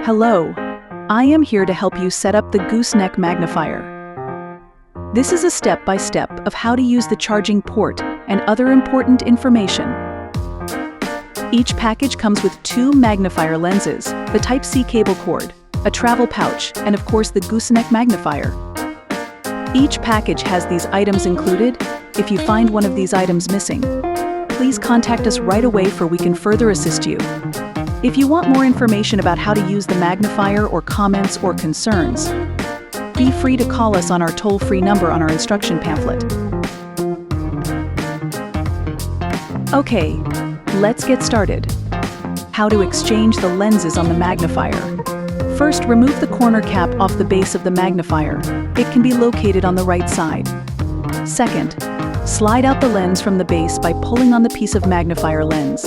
Hello, I am here to help you set up the gooseneck magnifier. This is a step-by-step of how to use the charging port and other important information. Each package comes with two magnifier lenses, the Type-C cable cord, a travel pouch, and of course the gooseneck magnifier. Each package has these items included. If you find one of these items missing, please contact us right away for we can further assist you. If you want more information about how to use the magnifier or comments or concerns, be free to call us on our toll-free number on our instruction pamphlet. Okay, let's get started. How to exchange the lenses on the magnifier. First, remove the corner cap off the base of the magnifier. It can be located on the right side. Second, slide out the lens from the base by pulling on the piece of magnifier lens.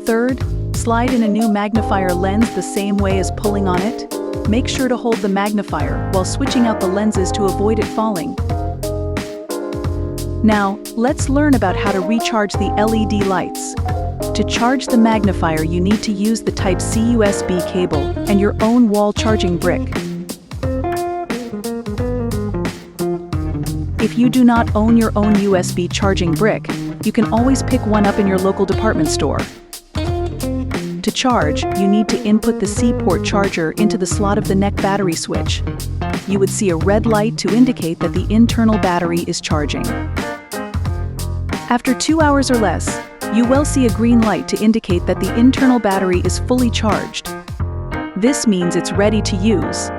Third, slide in a new magnifier lens the same way as pulling on it. Make sure to hold the magnifier while switching out the lenses to avoid it falling. Now, let's learn about how to recharge the LED lights. To charge the magnifier, you need to use the Type-C USB cable and your own wall charging brick. If you do not own your own USB charging brick, you can always pick one up in your local department store. To charge, you need to input the C-port charger into the slot of the neck battery switch. You would see a red light to indicate that the internal battery is charging. After 2 hours or less, you will see a green light to indicate that the internal battery is fully charged. This means it's ready to use.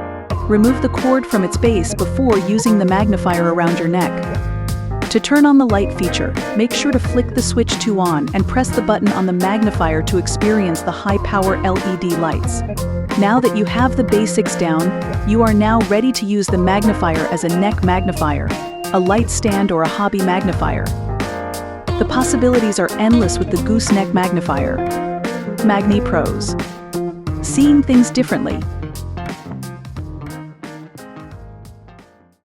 Remove the cord from its base before using the magnifier around your neck. To turn on the light feature, make sure to flick the switch to on and press the button on the magnifier to experience the high-power LED lights. Now that you have the basics down, you are now ready to use the magnifier as a neck magnifier, a light stand, or a hobby magnifier. The possibilities are endless with the gooseneck magnifier. Magni Pros. Seeing things differently.